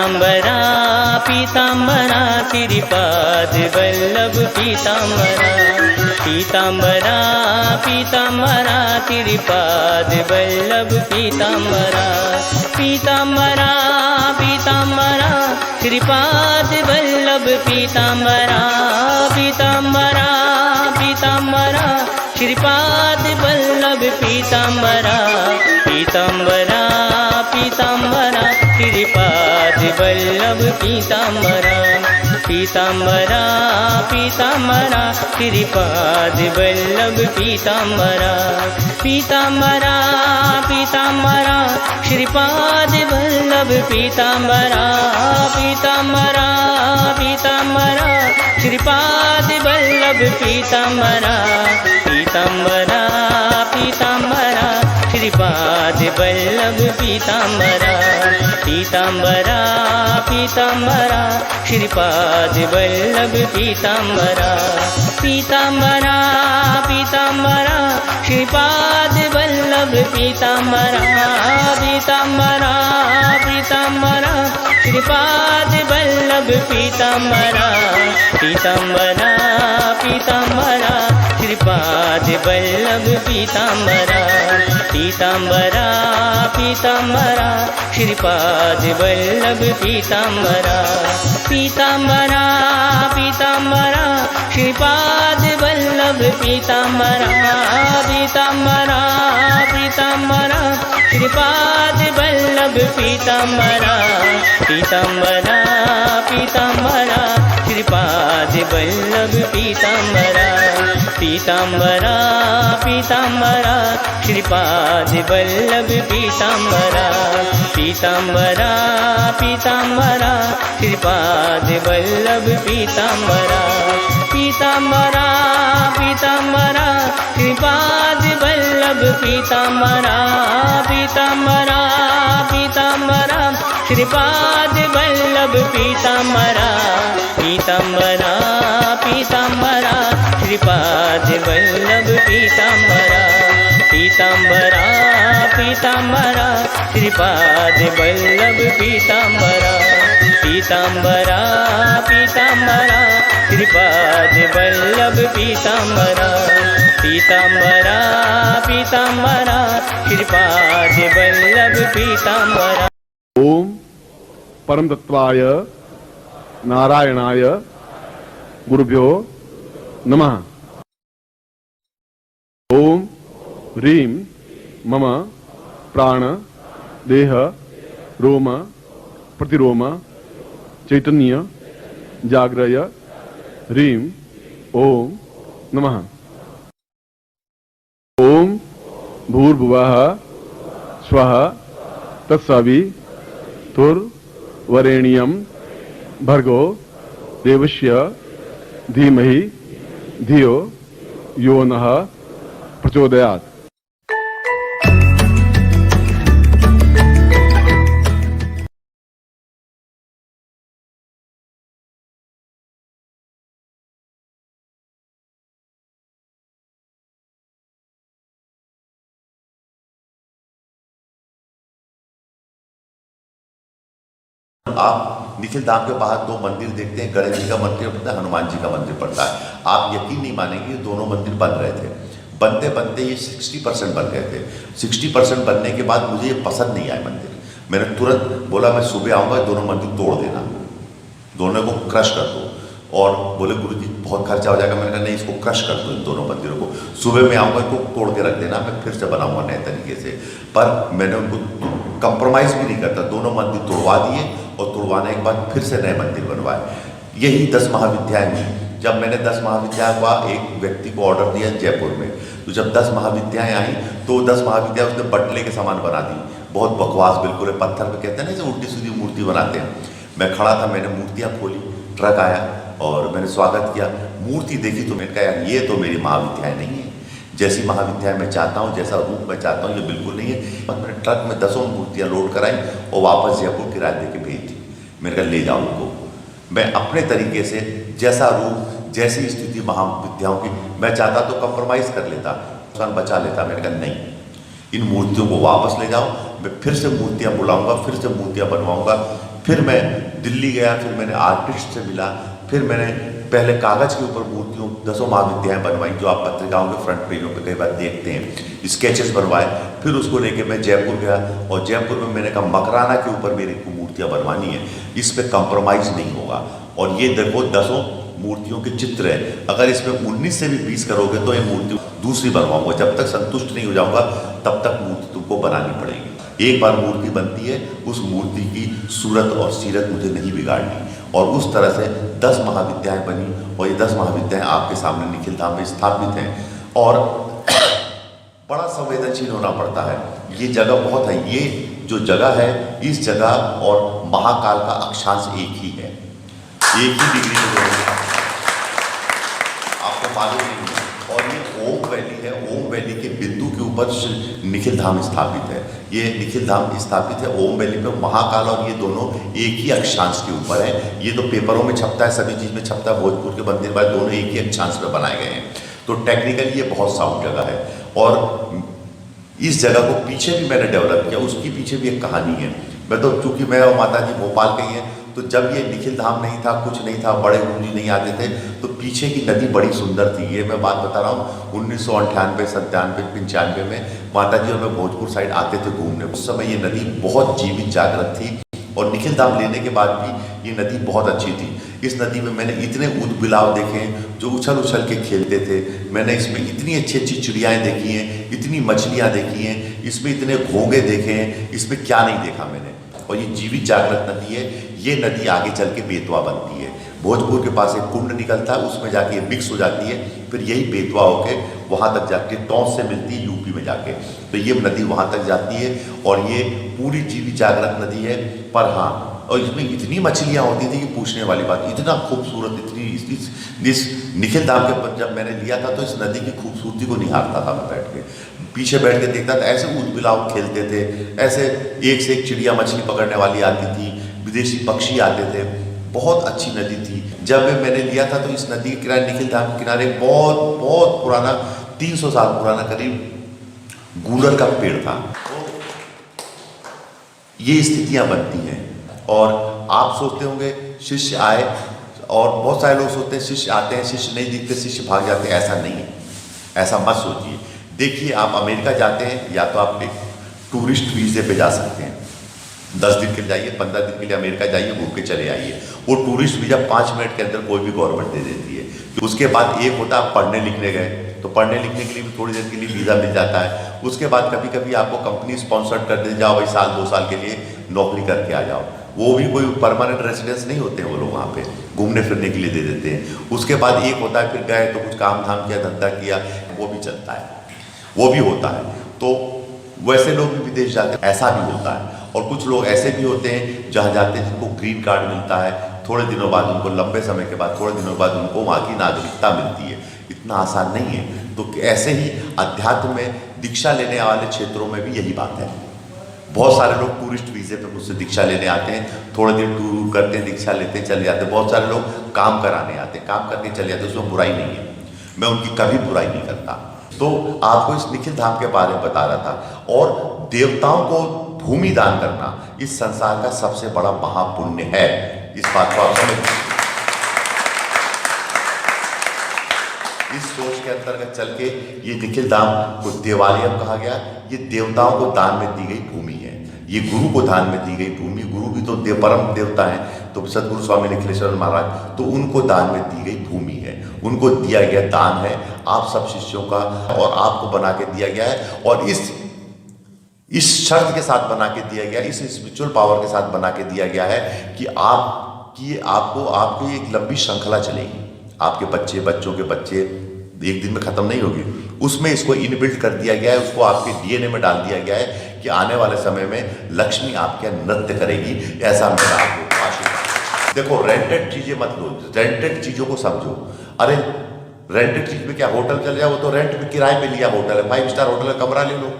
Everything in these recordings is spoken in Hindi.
पीताम्बरा पीताम्बरा श्रीपाद वल्लभ पीताम्बरा पीताम्बरा पीताम्बरा श्रीपाद वल्लभ पीताम्बरा पीताम्बरा पीताम्बरा श्रीपाद वल्लभ पीताम्बरा पीताम्बरा पीताम्बरा श्रीपाद वल्लभ पीताम्बरा पीताम्बरा पीताम्बरा श्रीपाद वल्लभ पीताम्बरा पीताम्बरा पीताम्बरा श्रीपाद वल्लभ पीताम्बरा पीताम्बरा पीताम्बरा श्रीपाद वल्लभ पीताम्बरा पीताम्बरा पीताम्बरा श्रीपाद वल्लभ पीताम्बरा पीताम्बरा पीताम्बरा श्रीपाद वल्लभ पीताम्बरा पीताम्बरा पीताम्बरा श्रीपाद वल्लभ पीताम्बरा पीताम्बरा पीताम्बरा श्रीपाद वल्लभ पीताम्बरा पीताम्बरा पीताम्बरा श्रीपाद वल्लभ पीताम्बरा पीताम्बरा पीताम्बरा श्रीपाद वल्लभ पीताम्बरा पीताम्बरा पीताम्बरा श्रीपाद वल्लभ पीताम्बरा पीताम्बरा पीताम्बरा श्रीपाद वल्लभ पीताम्बरा पीताम्बरा पीताम्बरा श्रीपाद वल्लभ पीताम्बरा पीताम्बरा पीताम्बरा श्रीपाद वल्लभ पीताम्बरा पीताम्बरा पीताम्बरा श्रीपाद वल्लभ पीताम्बरा पीताम्बरा पीताम्बरा श्रीपाद वल्लभ पीताम्बरा पीताम्बरा पीताम्बरा श्रीपाद वल्लभ पीताम्बरा पीताम्बरा पीताम्बरा श्रीपाद वल्लभ पीताम्बरा पीताम्बरा पीताम्बरा श्रीपाद वल्लभ पीताम्बरा पीताम्बरा पीताम्बरा श्रीपाद वल्लभ पीताम्बरा पीताम्बरा पीताम्बरा श्रीपाद वल्लभ पीताम्बरा पीताम्बरा पीताम्बरा श्रीपाद वल्लभ पीताम्बरा। ओम परम तत्वाय नारायणाय गुरुभ्यो नमः। ओम ह्रीं मम प्राण देह रोम प्रतिरोम चैतन्य जाग्रय ह्रीं ओम नमः। ओम भूर्भुवः स्वः तत्सवितुर्वरेण्यं भर्गो देवस्य धीमहि धियो यो नः प्रचोदयात्। आप निखिल धाम के बाहर दो मंदिर देखते हैं, गणेश जी का मंदिर पड़ता है, हनुमान जी का मंदिर पड़ता है। आप यकीन नहीं मानेंगे दोनों मंदिर बन रहे थे, बनते बनते ये 60% बन गए थे। 60% बनने के बाद मुझे ये पसंद नहीं आया मंदिर। मैंने तुरंत बोला मैं सुबह आऊँगा, दोनों मंदिर तोड़ देना, दोनों को क्रश कर दो। और बोले गुरुजी बहुत खर्चा हो जाएगा। मैंने कहा नहीं, इसको क्रश कर दो, इन दोनों मंदिरों को। सुबह में आऊँगा, इसको तोड़ के रख देना, मैं फिर से बनाऊँगा नए तरीके से। पर मैंने उनको कंप्रोमाइज़ भी नहीं करता, दोनों मंदिर तोड़वा दिए और तोड़वाने के बाद फिर से नए मंदिर बनवाए। यही 10 महाविद्याएँ हुई। जब मैंने 10 महाविद्यालय का एक व्यक्ति को ऑर्डर दिया जयपुर में, तो जब 10 महाविद्याएँ आई तो 10 महाविद्यालय उसने बटले के सामान बना दी। बहुत बकवास, बिल्कुल पत्थर पे कहते हैं ना, जैसे उल्टी सीधी मूर्ति बनाते हैं। मैं खड़ा था, मैंने मूर्तियाँ खोली, ट्रक आया और मैंने स्वागत किया। मूर्ति देखी तो मैंने कहा यार ये तो मेरी महाविद्यालय नहीं है, जैसी महाविद्यालय मैं चाहता हूँ, जैसा रूप मैं चाहता हूँ, ये बिल्कुल नहीं है। और मैंने ट्रक में 10 मूर्तियाँ लोड कराई और वापस जयपुर किराए दे के भेज दी। मैंने कहा ले जाओ उनको। मैं अपने तरीके से जैसा रूप, जैसी स्थिति महाविद्याओं की मैं चाहता तो कंप्रोमाइज़ कर लेता, नुकसान बचा लेता। मैंने कहा नहीं, इन मूर्तियों को वापस ले जाओ, मैं फिर से मूर्तियाँ बुलाऊँगा, फिर से मूर्तियाँ बनवाऊँगा, फिर मैं दिल्ली गया, फिर मैंने आर्टिस्ट से मिला, फिर मैंने पहले कागज़ के ऊपर मूर्तियों 10 महाविद्याएँ बनवाई, जो आप पत्रिकाओं के फ्रंट पेजों पे कई बार देखते हैं, स्केचेस बनवाए। फिर उसको लेके मैं जयपुर गया और जयपुर में मैंने कहा मकराना के ऊपर मेरे को मूर्तियाँ बनवानी है, इस पर कंप्रोमाइज़ नहीं होगा। और ये देखो 10 मूर्तियों के चित्र है, अगर इसमें 19 से भी 20 करोगे तो ये मूर्ति दूसरी बनवाऊंगा, जब तक संतुष्ट नहीं हो जाऊंगा तब तक मूर्ति तुमको बनानी पड़ेगी। एक बार मूर्ति बनती है, उस मूर्ति की सूरत और सीरत मुझे नहीं बिगाड़नी। और उस तरह से 10 महाविद्याएँ बनी और ये 10 महाविद्याएँ आपके सामने निखिल धाम में स्थापित हैं। और बड़ा संवेदनशील होना पड़ता है, ये जगह बहुत है, ये जो जगह है इस जगह और महाकाल का अक्षांश एक ही है, एक ही डिग्री में आपको मालूम नहीं है। और ये ओम वैली है, ओम वैली के बिंदु के ऊपर निखिल धाम स्थापित है। ये निखिल धाम स्थापित है ओम वैली पे, महाकाल और ये दोनों एक ही अक्षांश के ऊपर है। ये तो पेपरों में छपता है, सभी चीज़ में छपता है, भोजपुर के मंदिर वाले दोनों एक ही अक्षांश पे बनाए गए हैं। तो टेक्निकली ये बहुत साउंड जगह है। और इस जगह को पीछे भी मैंने डेवलप किया, उसकी पीछे भी एक कहानी है। मैं तो चूँकि मैं और माता जी भोपाल के ही हैं, तो जब ये निखिल धाम नहीं था, कुछ नहीं था, बड़े पूंजी नहीं आते थे, तो पीछे की नदी बड़ी सुंदर थी। ये मैं बात बता रहा हूँ 1998, 97, 95 में माता जी और मैं भोजपुर साइड आते थे घूमने। उस समय ये नदी बहुत जीवित जागृत थी और निखिल धाम लेने के बाद भी ये नदी बहुत अच्छी थी। इस नदी में मैंने इतने ऊद बिलाव देखे हैं जो उछल उछल के खेलते थे। मैंने इसमें इतनी अच्छी अच्छी चिड़ियाएँ देखी हैं, इतनी मछलियाँ देखी हैं, इसमें इतने घोंगे देखे हैं, इसमें क्या नहीं देखा मैंने। और ये जीवित जागृत नदी है। ये नदी आगे चल के बेतवा बनती है। भोजपुर के पास एक कुंड निकलता है, उसमें जाके मिक्स हो जाती है, फिर यही बेतवा होके वहाँ तक जाके टॉस से मिलती है यूपी में जाके। तो ये नदी वहाँ तक जाती है और ये पूरी जीवित जागृत नदी है। पर हाँ, और इसमें इतनी मछलियाँ होती थी कि पूछने वाली बात, इतना खूबसूरत, इतनी इस निखिल धाम के पर जब मैंने लिया था तो इस नदी की खूबसूरती को निहारता था मैं बैठ के, पीछे बैठ के देखता था। ऐसे ऊद बिलाव खेलते थे, ऐसे एक से एक चिड़िया मछली पकड़ने वाली आती थी, विदेशी पक्षी आते थे, बहुत अच्छी नदी थी। जब मैंने लिया था तो इस नदी के किनारे, निखिल धाम के किनारे बहुत बहुत पुराना 300 साल पुराना करीब गूलर का पेड़ था। तो ये स्थितियाँ बनती हैं। और आप सोचते होंगे शिष्य आए, और बहुत सारे लोग सोचते हैं शिष्य आते हैं, शिष्य नहीं दिखते, शिष्य भाग जाते हैं। ऐसा नहीं है, ऐसा मत सोचिए। देखिए, आप अमेरिका जाते हैं या तो आप एक टूरिस्ट वीज़े पे जा सकते हैं, 10 दिन के लिए जाइए, 15 दिन के लिए अमेरिका जाइए, घूम के चले आइए। वो टूरिस्ट वीज़ा 5 मिनट के अंदर कोई भी गवर्नमेंट दे देती है। उसके बाद एक होता है आप पढ़ने लिखने गए, तो पढ़ने लिखने के लिए भी थोड़ी देर के लिए वीज़ा मिल जाता है। उसके बाद कभी कभी आपको कंपनी स्पॉन्सर्ड कर दे, जाओ भाई 1-2 साल के लिए नौकरी करके आ जाओ। वो भी कोई परमानेंट रेसिडेंस नहीं होते हैं वो लोग, वहाँ पे घूमने फिरने के लिए दे देते हैं। उसके बाद एक होता है फिर गए तो कुछ काम धाम किया, धंधा किया, वो भी चलता है, वो भी होता है। तो वैसे लोग भी विदेश जाते हैं, ऐसा भी होता है। और कुछ लोग ऐसे भी होते हैं जहाँ जाते हैं जिनको ग्रीन कार्ड मिलता है, थोड़े दिनों बाद उनको, लंबे समय के बाद थोड़े दिनों बाद उनको वहाँ की नागरिकता मिलती है। इतना आसान नहीं है। तो ऐसे ही अध्यात्म में दीक्षा लेने वाले क्षेत्रों में भी यही बात है। बहुत सारे लोग टूरिस्ट वीज़े पे मुझसे दीक्षा लेने आते हैं, थोड़े दिन टूर करते हैं, दीक्षा लेते हैं, चले जाते हैं। बहुत सारे लोग काम कराने आते हैं, काम करके चले जाते हैं, उसमें बुराई नहीं है, मैं उनकी कभी बुराई नहीं करता। तो आपको इस निखिल धाम के बारे में बता रहा था। और देवताओं को भूमि दान करना इस संसार का सबसे बड़ा महापुण्य है। इस बात को आप समझ, इस सोच के अंतर्गत चल के ये निखिल धाम को देवालयम कहा गया। ये देवताओं को दान में दी गई भूमि है, ये गुरु को दान में दी गई भूमि। गुरु भी तो परम देवता हैं, तो सदगुरु स्वामी निखिलेश्वर महाराज, तो उनको दान में दी गई भूमि है, उनको दिया गया दान है आप सब शिष्यों का, और आपको बना के दिया गया है। और इस शर्त के साथ बना के दिया गया, इस स्पिरिचुअल पावर के साथ बना के दिया गया है कि आपकी एक लंबी श्रृंखला चलेगी। आपके बच्चों के बच्चे एक दिन में खत्म नहीं होगी। उसमें इसको इनबिल्ट कर दिया गया है, उसको आपके डीएनए में डाल दिया गया है कि आने वाले समय में लक्ष्मी आपके नृत्य करेगी। ऐसा मेरा आपको आशीर्वाद। देखो, रेंटेड चीजें मत लो, रेंटेड चीजों को समझो। अरे रेंटेड चीज में क्या, होटल चले जाओ तो रेंट में किराए पे लिया होटल है, 5 स्टार होटल का कमरा ले लो,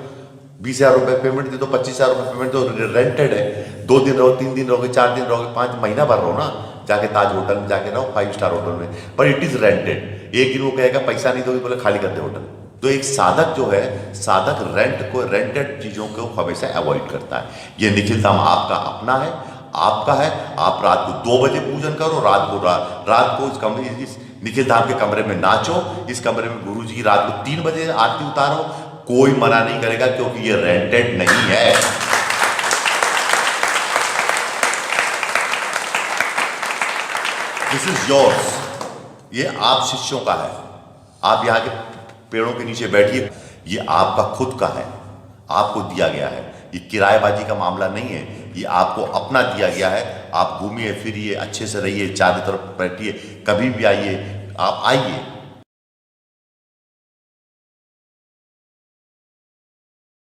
20,000 रुपये पेमेंट दे दो, 25,000 रुपये पेमेंट दो, रेंटेड है। 2 दिन रहो, 3 दिन रहोगे, 4 दिन रहोगे, 5 महीना भर रहो ना, जाके ताज होटल में जाके रहो, 5 स्टार होटल में, पर इट इज रेंटेड। एक दिन वो कहेगा पैसा नहीं दोगे, बोले खाली कर दे होटल। तो एक साधक जो है, साधक रेंटेड चीजों को हमेशा अवॉइड करता है। ये निखिल धाम आपका अपना है, आपका है। आप रात को 2 बजे पूजन करो, रात को इस निखिल धाम के कमरे में नाचो, इस कमरे में गुरु जी की रात को 3 बजे आरती उतारो, कोई मना नहीं करेगा, क्योंकि ये रेंटेड नहीं है। दिस इज योर्स, ये आप शिष्यों का है। आप यहाँ के पेड़ों के नीचे बैठिए, ये आपका खुद का है, आपको दिया गया है। ये किराएबाजी का मामला नहीं है, ये आपको अपना दिया गया है। आप घूमिए फिरिए, अच्छे से रहिए, चारों तरफ बैठिए, कभी भी आइए, आप आइए।